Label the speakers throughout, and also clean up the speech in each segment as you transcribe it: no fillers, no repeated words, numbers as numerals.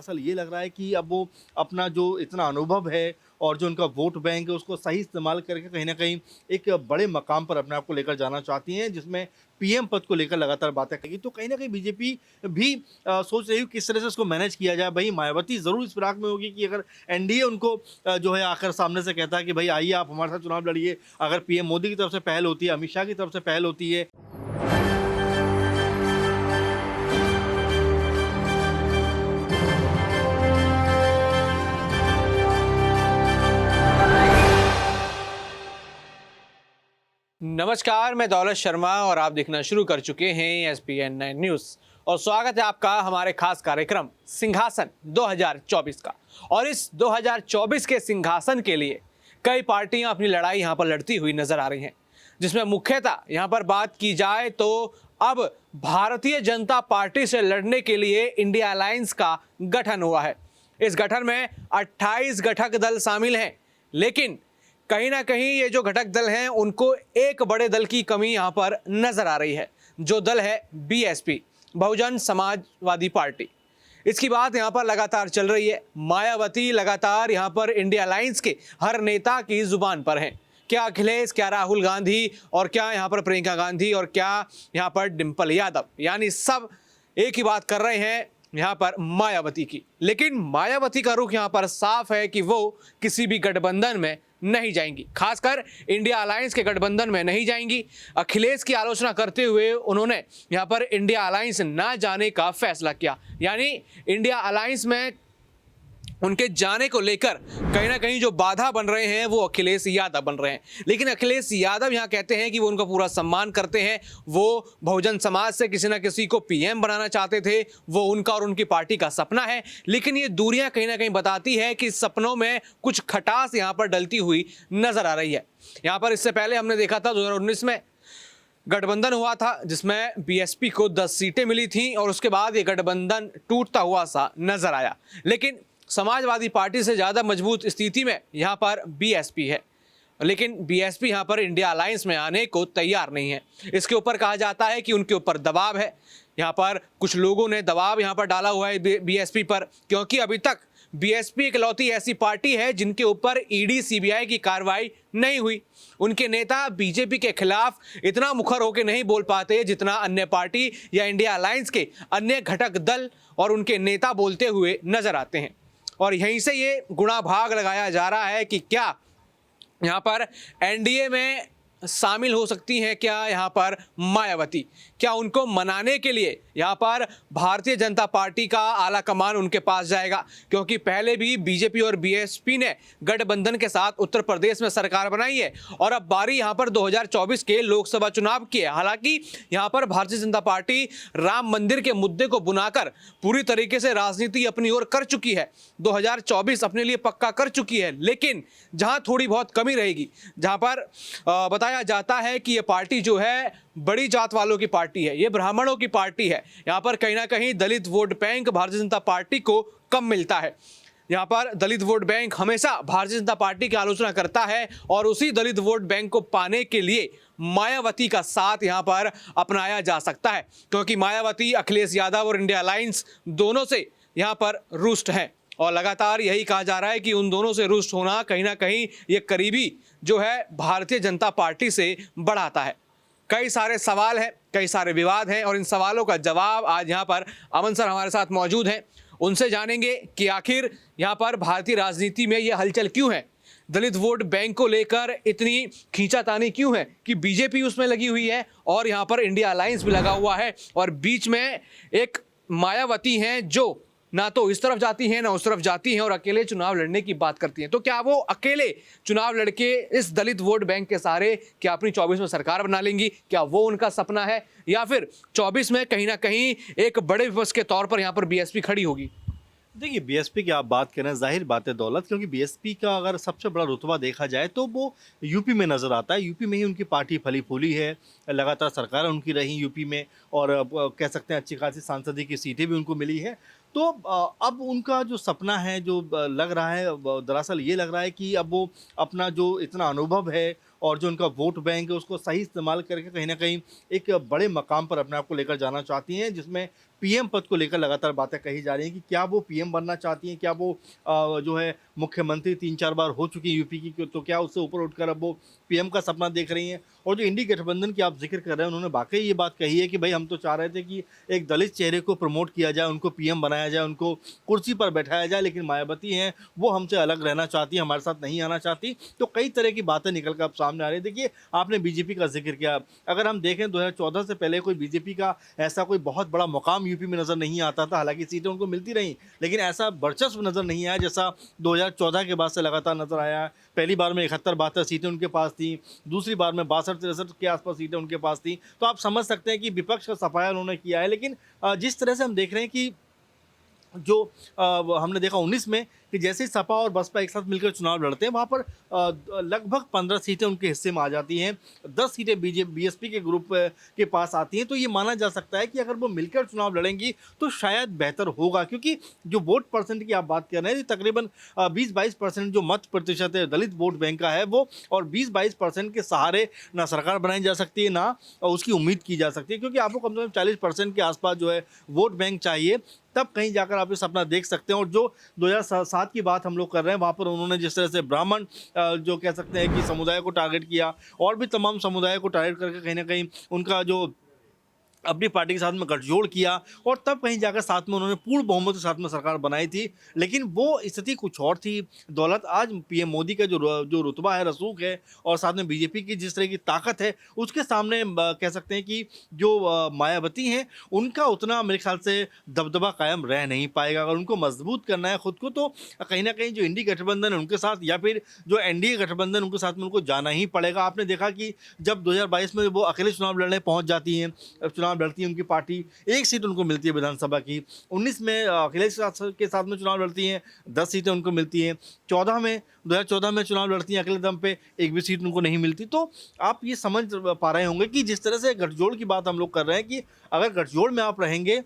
Speaker 1: दरअसल ये लग रहा है कि अब वो अपना जो इतना अनुभव है और जो उनका वोट बैंक है उसको सही इस्तेमाल करके कहीं न कहीं एक बड़े मकाम पर अपने आप को लेकर जाना चाहती हैं, जिसमें पीएम पद को लेकर लगातार बातें करेगी। तो कहीं न कहीं बीजेपी भी सोच रही है किस तरह से उसको मैनेज किया जाए। भई मायावती ज़रूर इस फिराक में होगी कि अगर एनडीए उनको जो है आकर सामने से कहता है कि भई आइए आप हमारे साथ चुनाव लड़िए। अगर पीएम मोदी की तरफ से पहल होती है, अमित शाह की तरफ से पहल होती है।
Speaker 2: नमस्कार, मैं दौलत शर्मा और आप देखना शुरू कर चुके हैं SPN 9 न्यूज़ और स्वागत है आपका हमारे खास कार्यक्रम सिंहासन 2024 का। और इस 2024 के सिंहासन के लिए कई पार्टियां अपनी लड़ाई यहां पर लड़ती हुई नजर आ रही हैं, जिसमें मुख्यतः यहां पर बात की जाए तो अब भारतीय जनता पार्टी से लड़ने के लिए इंडिया अलायंस का गठन हुआ है। इस गठन में 28 घटक दल शामिल हैं, लेकिन कहीं ना कहीं ये जो घटक दल हैं उनको एक बड़े दल की कमी यहां पर नजर आ रही है, जो दल है BSP, बहुजन समाजवादी पार्टी। इसकी बात यहां पर लगातार चल रही है। मायावती लगातार यहां पर इंडिया अलायंस के हर नेता की जुबान पर हैं। क्या अखिलेश, क्या राहुल गांधी और क्या यहां पर प्रियंका गांधी और क्या यहां पर डिंपल यादव, यानी सब एक ही बात कर रहे हैं यहां पर मायावती की। लेकिन मायावती का रुख यहां पर साफ है कि वो किसी भी गठबंधन में नहीं जाएंगी, खासकर इंडिया अलायंस के गठबंधन में नहीं जाएंगी। अखिलेश की आलोचना करते हुए उन्होंने यहां पर इंडिया अलायंस ना जाने का फैसला किया, यानी इंडिया अलायंस में उनके जाने को लेकर कहीं ना कहीं जो बाधा बन रहे हैं वो अखिलेश यादव बन रहे हैं। लेकिन अखिलेश यादव यहां कहते हैं कि वो उनका पूरा सम्मान करते हैं, वो बहुजन समाज से किसी ना किसी को PM बनाना चाहते थे, वो उनका और उनकी पार्टी का सपना है। लेकिन ये दूरियां कहीं ना कहीं बताती है कि सपनों में कुछ खटास यहां पर डलती हुई नजर आ रही है। यहां पर इससे पहले हमने देखा था 2019 में गठबंधन हुआ था जिसमें BSP को 10 सीटें मिली थी और उसके बाद ये गठबंधन टूटता हुआ सा नजर आया। लेकिन समाजवादी पार्टी से ज़्यादा मजबूत स्थिति में यहाँ पर BSP है, लेकिन BSP यहाँ पर इंडिया अलायंस में आने को तैयार नहीं है। इसके ऊपर कहा जाता है कि उनके ऊपर दबाव है। यहाँ पर कुछ लोगों ने दबाव यहाँ पर डाला हुआ है BSP पर, क्योंकि अभी तक BSP इकलौती ऐसी पार्टी है जिनके ऊपर ED CBI की कार्रवाई नहीं हुई। उनके नेता BJP के खिलाफ इतना मुखर होकर नहीं बोल पाते जितना अन्य पार्टी या इंडिया अलायंस के अन्य घटक दल और उनके नेता बोलते हुए नजर आते हैं। और यहीं से ये गुणा भाग लगाया जा रहा है कि क्या यहाँ पर NDA में शामिल हो सकती हैं, क्या यहाँ पर मायावती, क्या उनको मनाने के लिए यहाँ पर भारतीय जनता पार्टी का आला कमान उनके पास जाएगा, क्योंकि पहले भी BJP और BSP ने गठबंधन के साथ उत्तर प्रदेश में सरकार बनाई है और अब बारी यहाँ पर 2024 के लोकसभा चुनाव की है। हालांकि यहाँ पर भारतीय जनता पार्टी राम मंदिर के मुद्दे को बुनाकर पूरी तरीके से राजनीति अपनी ओर कर चुकी है, 2024 अपने लिए पक्का कर चुकी है। लेकिन जहाँ थोड़ी बहुत कमी रहेगी, जहाँ पर बताया जाता है कि ये पार्टी जो है बड़ी जात वालों की पार्टी है, ये ब्राह्मणों की पार्टी है, यहाँ पर कहीं ना कहीं दलित vote bank Bharatiya Janata party को कम मिलता है। यहाँ पर दलित वोट बैंक हमेशा भारतीय जनता पार्टी की आलोचना करता है और उसी दलित वोट बैंक को पाने के लिए मायावती का साथ यहाँ पर अपनाया जा सकता है, क्योंकि मायावती अखिलेश यादव और इंडिया अलायंस दोनों से यहाँ पर रुष्ट हैं और लगातार यही कहा जा रहा है कि उन दोनों से रुष्ट होना कहीं ना कहीं ये करीबी जो है भारतीय जनता पार्टी से बढ़ाता है। कई सारे सवाल हैं, कई सारे विवाद हैं और इन सवालों का जवाब आज यहाँ पर अमन सर हमारे साथ मौजूद हैं। उनसे जानेंगे कि आखिर यहाँ पर भारतीय राजनीति में ये हलचल क्यों है, दलित वोट बैंक को लेकर इतनी खींचातानी क्यों है कि BJP उसमें लगी हुई है और यहाँ पर इंडिया अलायंस भी लगा हुआ है और बीच में एक मायावती हैं जो ना तो इस तरफ जाती हैं ना उस तरफ जाती हैं और अकेले चुनाव लड़ने की बात करती हैं। तो क्या वो अकेले चुनाव लड़के इस दलित वोट बैंक के सहारे क्या अपनी 24 में सरकार बना लेंगी? क्या वो उनका सपना है या फिर 24 में कहीं ना कहीं एक बड़े विपक्ष के तौर पर यहाँ पर BSP खड़ी होगी?
Speaker 1: देखिए BSP की आप बात करें, जाहिर बात है दौलत, क्योंकि BSP का अगर सबसे बड़ा रुतबा देखा जाए तो वो यूपी में नज़र आता है। यूपी में ही उनकी पार्टी फली फूली है, लगातार सरकार उनकी रही यूपी में और कह सकते हैं अच्छी खासी सांसदीय की सीटें भी उनको मिली है। तो अब उनका जो सपना है, जो लग रहा है, दरअसल ये लग रहा है कि अब वो अपना जो इतना अनुभव है और जो उनका वोट बैंक है उसको सही इस्तेमाल करके कहीं न कहीं एक बड़े मकाम पर अपने आप को लेकर जाना चाहती हैं, जिसमें पीएम पद को लेकर लगातार बातें कही जा रही हैं कि क्या वो पीएम बनना चाहती हैं, क्या वो जो है मुख्यमंत्री 3-4 बार हो चुकी हैं यूपी की, तो क्या उससे ऊपर उठकर अब वो पीएम का सपना देख रही हैं। और जो इंडी गठबंधन की आप ज़िक्र कर रहे हैं, उन्होंने वाक़ई ये बात कही है कि भई हम तो चाह रहे थे कि एक दलित चेहरे को प्रमोट किया जाए, उनको पीएम बनाया जाए, उनको कुर्सी पर बैठाया जाए, लेकिन मायावती हैं, वो हमसे अलग रहना चाहती हैं, हमारे साथ नहीं आना चाहती। तो कई तरह की बातें निकल कर अब सामने आ रही हैं। देखिए, आपने बीजेपी का ज़िक्र किया, अगर हम देखें 2014 से पहले कोई बीजेपी का ऐसा कोई बहुत बड़ा मुकाम यूपी में नज़र नहीं आता था, हालाँकि सीटें उनको मिलती रहीं, लेकिन ऐसा वर्चस्व नज़र नहीं आया जैसा 2014 के बाद से लगातार नज़र आया है। पहली बार में 71-72 सीटें उनके पास थीं, दूसरी बार में 62-63 के आसपास सीटें उनके पास थीं। तो आप समझ सकते हैं कि विपक्ष का सफाया उन्होंने किया है, लेकिन जिस तरह से हम देख रहे हैं कि जो हमने देखा 19 में कि जैसे ही सपा और बसपा एक साथ मिलकर चुनाव लड़ते हैं, वहाँ पर लगभग 15 सीटें उनके हिस्से में आ जाती हैं, 10 सीटें बीएसपी के ग्रुप के पास आती हैं। तो ये माना जा सकता है कि अगर वो मिलकर चुनाव लड़ेंगी तो शायद बेहतर होगा, क्योंकि जो वोट परसेंट की आप बात कर रहे हैं, तकरीबन 20-22% जो मत प्रतिशत है दलित वोट बैंक का है वो, और 20-22% के सहारे ना सरकार बनाई जा सकती है, ना उसकी उम्मीद की जा सकती है, क्योंकि आपको कम से कम 40% के आसपास जो है वोट बैंक चाहिए, तब कहीं जाकर आप ये सपना देख सकते हैं। और जो 2007 की बात हम लोग कर रहे हैं, वहाँ पर उन्होंने जिस तरह से ब्राह्मण जो कह सकते हैं कि समुदाय को टारगेट किया, और भी तमाम समुदाय को टारगेट करके कहीं ना कहीं उनका जो अपनी पार्टी के साथ में गठजोड़ किया, और तब कहीं जाकर साथ में उन्होंने पूर्ण बहुमत के साथ में सरकार बनाई थी। लेकिन वो स्थिति कुछ और थी। दौलत, आज पीएम मोदी का जो रुतबा है, रसूख है, और साथ में बीजेपी की जिस तरह की ताकत है, उसके सामने कह सकते हैं कि जो मायावती हैं, उनका उतना मेरे ख्याल से दबदबा कायम रह नहीं पाएगा। अगर उनको मजबूत करना है खुद को, तो कहीं ना कहीं जो इंडी गठबंधन है उनके साथ, या फिर जो एनडीए गठबंधन उनके साथ में उनको जाना ही पड़ेगा। आपने देखा कि जब 2022 में वो अकेले चुनाव लड़ने पहुंच जाती हैं, चुनाव लड़ती है उनकी पार्टी, एक सीट उनको मिलती है विधानसभा की। 19 में अखिलेश के साथ में चुनाव लड़ती हैं, 10 सीटें उनको मिलती हैं। 2014 में चुनाव लड़ती हैं अकेले दम पे, एक भी सीट उनको नहीं मिलती। तो आप ये समझ पा रहे होंगे कि जिस तरह से गठजोड़ की बात हम लोग कर रहे हैं, कि अगर गठजोड़ में आप रहेंगे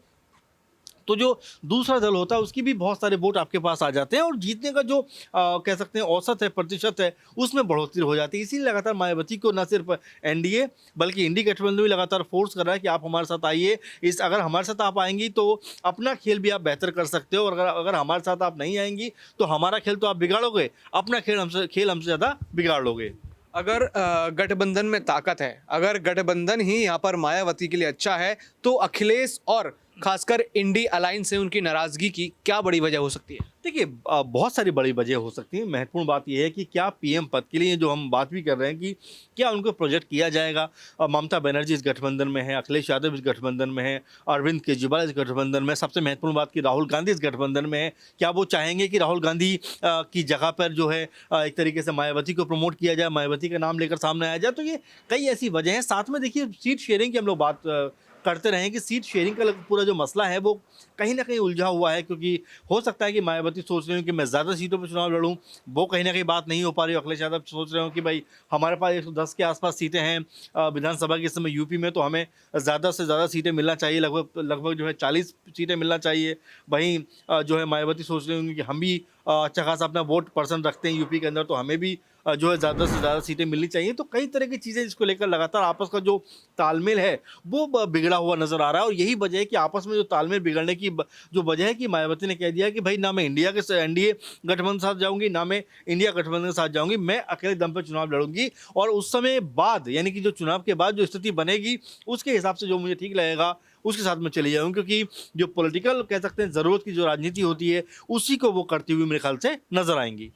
Speaker 1: तो जो दूसरा दल होता है उसकी भी बहुत सारे वोट आपके पास आ जाते हैं, और जीतने का जो कह सकते हैं औसत है, प्रतिशत है, उसमें बढ़ोतरी हो जाती है। इसीलिए लगातार मायावती को न सिर्फ एनडीए बल्कि इंडी गठबंधन भी लगातार फोर्स कर रहा है कि आप हमारे साथ आइए। अगर हमारे साथ आप आएंगी तो अपना खेल भी आप बेहतर कर सकते हो, और अगर हमारे साथ आप नहीं आएंगी तो हमारा खेल तो आप बिगाड़ोगे, अपना खेल हमसे ज़्यादा बिगाड़ लोगे।
Speaker 2: अगर गठबंधन में ताकत है, अगर गठबंधन ही यहाँ पर मायावती के लिए अच्छा है, तो अखिलेश और खासकर इंडी अलायंस से उनकी नाराजगी की क्या बड़ी वजह हो सकती है?
Speaker 1: देखिए, बहुत सारी बड़ी वजह हो सकती है। महत्वपूर्ण बात यह है कि क्या पीएम पद के लिए जो हम बात भी कर रहे हैं कि क्या उनको प्रोजेक्ट किया जाएगा। ममता बनर्जी इस गठबंधन में है, अखिलेश यादव इस गठबंधन में है, अरविंद केजरीवाल इस गठबंधन में, सबसे महत्वपूर्ण बात कि राहुल गांधी इस गठबंधन में है। क्या वो चाहेंगे कि राहुल गांधी की जगह पर जो है एक तरीके से मायावती को प्रमोट किया जाए, मायावती का नाम लेकर सामने आया जाए? तो ये कई ऐसी वजह हैं। साथ में देखिए, सीट शेयरिंग की हम लोग बात करते रहें कि सीट शेयरिंग का पूरा जो मसला है वो कहीं ना कहीं उलझा हुआ है, क्योंकि हो सकता है कि मायावती सोच रही हूँ कि मैं ज़्यादा सीटों पर चुनाव लड़ूँ, वो कहीं ना कहीं बात नहीं हो पा रही हो। अखिलेश यादव सोच रहे हो कि भाई हमारे पास 110 के आसपास सीटें हैं विधानसभा के समय यूपी में, तो हमें ज़्यादा से ज़्यादा सीटें मिलना चाहिए, लगभग जो है 40 सीटें मिलना चाहिए। वहीं जो है मायावती सोच रही होंगी कि हम भी अच्छा खासा अपना वोट परसेंट रखते हैं यूपी के अंदर, तो हमें भी जो है ज़्यादा से ज़्यादा सीटें मिलनी चाहिए। तो कई तरह की चीज़ें जिसको लेकर लगातार आपस का जो तालमेल है वो बिगड़ा हुआ नज़र आ रहा है, और यही वजह है कि आपस में जो तालमेल बिगड़ने की जो वजह है कि मायावती ने कह दिया कि भाई ना मैं एनडीए गठबंधन के साथ जाऊंगी, ना मैं इंडिया गठबंधन के साथ जाऊंगी, मैं अकेले दम पर चुनाव लड़ूंगी, और उस समय बाद यानी कि जो चुनाव के बाद जो स्थिति बनेगी उसके हिसाब से जो मुझे ठीक लगेगा उसके साथ में चले जाऊँगी, क्योंकि जो पॉलिटिकल कह सकते हैं ज़रूरत की जो राजनीति होती है उसी को वो करती हुई मेरे ख्याल से नजर आएंगी।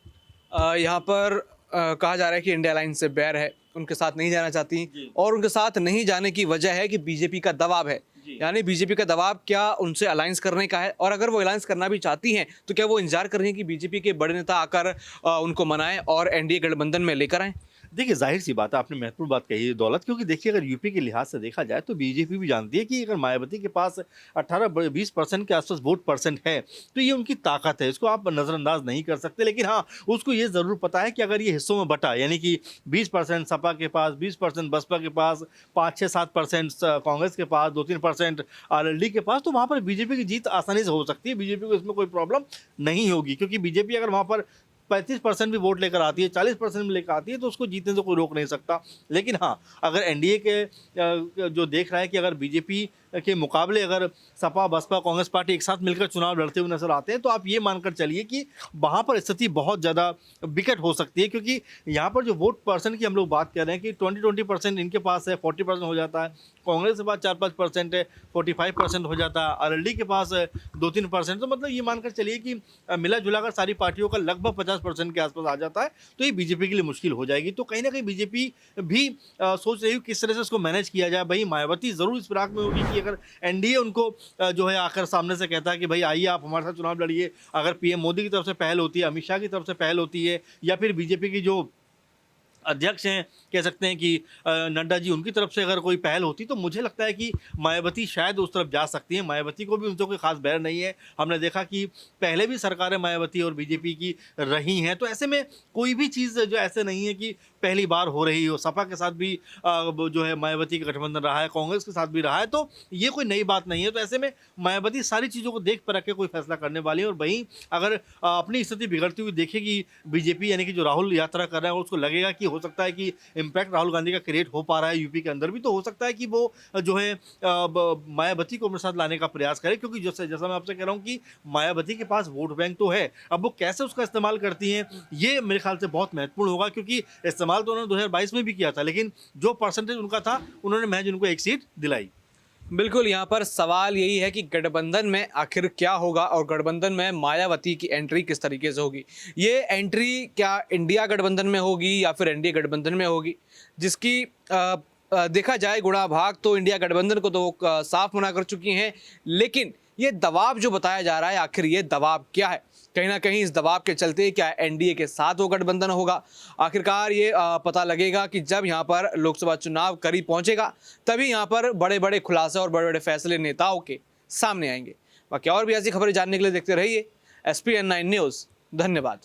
Speaker 2: यहाँ पर कहा जा रहा है कि इंडिया अलायंस से बैर है, उनके साथ नहीं जाना चाहती, और उनके साथ नहीं जाने की वजह है कि बीजेपी का दबाव है। यानी बीजेपी का दबाव क्या उनसे अलायंस करने का है, और अगर वो अलायंस करना भी चाहती हैं तो क्या वो इंतजार कर रही हैं कि बीजेपी के बड़े नेता आकर उनको मनाएं और एनडीए गठबंधन में लेकर आएं?
Speaker 1: देखिए, ज़ाहिर सी बात है, आपने महत्वपूर्ण बात कही है दौलत, क्योंकि देखिए अगर यूपी के लिहाज से देखा जाए तो बीजेपी भी जानती है कि अगर मायावती के पास 18-20% के आसपास वोट परसेंट है तो ये उनकी ताकत है, इसको आप नज़रअंदाज नहीं कर सकते। लेकिन हाँ, उसको ये ज़रूर पता है कि अगर ये हिस्सों में बटा, यानी कि 20% सपा के पास, 20% बसपा के पास, 5-6-7% कांग्रेस के पास, 2-3% आरएलडी के पास, तो वहाँ पर बीजेपी की जीत आसानी से हो सकती है। बीजेपी को इसमें कोई प्रॉब्लम नहीं होगी, क्योंकि बीजेपी अगर वहाँ पर 35% भी वोट लेकर आती है, 40% भी लेकर आती है, तो उसको जीतने से कोई रोक नहीं सकता। लेकिन हाँ, अगर एनडीए के जो देख रहा है कि अगर बीजेपी के मुकाबले अगर सपा, बसपा, कांग्रेस पार्टी एक साथ मिलकर चुनाव लड़ते हुए नजर आते हैं तो आप ये मानकर चलिए कि वहाँ पर स्थिति बहुत ज़्यादा विकट हो सकती है, क्योंकि यहाँ पर जो वोट परसेंट की हम लोग बात कर रहे हैं कि 20% इनके पास है, 40% हो जाता है, कांग्रेस के पास 4-5% है, 45% हो जाता है, आरएलडी के पास 2-3%, तो मतलब ये मानकर चलिए कि मिला जुलाकर सारी पार्टियों का लगभग 50% के आसपास आ जाता है, तो ये बीजेपी के लिए मुश्किल हो जाएगी। तो कहीं ना कहीं बीजेपी भी सोच रही है किस तरह से इसको मैनेज किया जाए। भाई मायावती ज़रूर इस फिराक में होगी कि अगर एनडीए उनको जो है आकर सामने से कहता है कि भाई आइए आप हमारे साथ चुनाव लड़िए, अगर पीएम मोदी की तरफ से पहल होती है, अमित शाह की तरफ से पहल होती है, या फिर बीजेपी की जो अध्यक्ष हैं, कह सकते हैं कि नड्डा जी, उनकी तरफ से अगर कोई पहल होती तो मुझे लगता है कि मायावती शायद उस तरफ जा सकती हैं। मायावती को भी उनसे कोई खास बैर नहीं है, हमने देखा कि पहले भी सरकारें मायावती और बीजेपी की रही हैं, तो ऐसे में कोई भी चीज़ जो ऐसे नहीं है कि पहली बार हो रही हो। सपा के साथ भी जो है मायावती का गठबंधन रहा है, कांग्रेस के साथ भी रहा है, तो ये कोई नई बात नहीं है। तो ऐसे में मायावती सारी चीज़ों को देख परख के कोई फैसला करने वाली है, और वहीं अगर अपनी स्थिति बिगड़ती हुई देखेगी बीजेपी, यानी कि जो राहुल यात्रा कर रहा है, उसको लगेगा कि हो सकता है कि इम्पैक्ट राहुल गांधी का क्रिएट हो पा रहा है यूपी के अंदर भी, तो हो सकता है कि वो जो है मायावती को अपने साथ लाने का प्रयास करे, क्योंकि जैसा मैं आपसे कह रहा हूँ कि मायावती के पास वोट बैंक तो है, अब वो कैसे उसका इस्तेमाल करती हैं ये मेरे ख्याल से बहुत महत्वपूर्ण होगा, क्योंकि इस्तेमाल तो उन्होंने 2022 में भी किया था, लेकिन जो परसेंटेज उनका था उन्होंने महज उनको एक सीट दिलाई।
Speaker 2: बिल्कुल, यहाँ पर सवाल यही है कि गठबंधन में आखिर क्या होगा और गठबंधन में मायावती की एंट्री किस तरीके से होगी। ये एंट्री क्या इंडिया गठबंधन में होगी या फिर एनडीए गठबंधन में होगी, जिसकी देखा जाए गुणा भाग तो इंडिया गठबंधन को तो वो साफ मना कर चुकी हैं, लेकिन ये दबाव जो बताया जा रहा है, आखिर ये दबाव क्या है? कहीं ना कहीं इस दबाव के चलते क्या एनडीए के साथ वो गठबंधन होगा? आखिरकार ये पता लगेगा कि जब यहाँ पर लोकसभा चुनाव करीब पहुंचेगा, तभी यहाँ पर बड़े बड़े खुलासे और बड़े बड़े फैसले नेताओं के सामने आएंगे। बाकी और भी ऐसी खबरें जानने के लिए देखते रहिए SPN9 न्यूज़। धन्यवाद।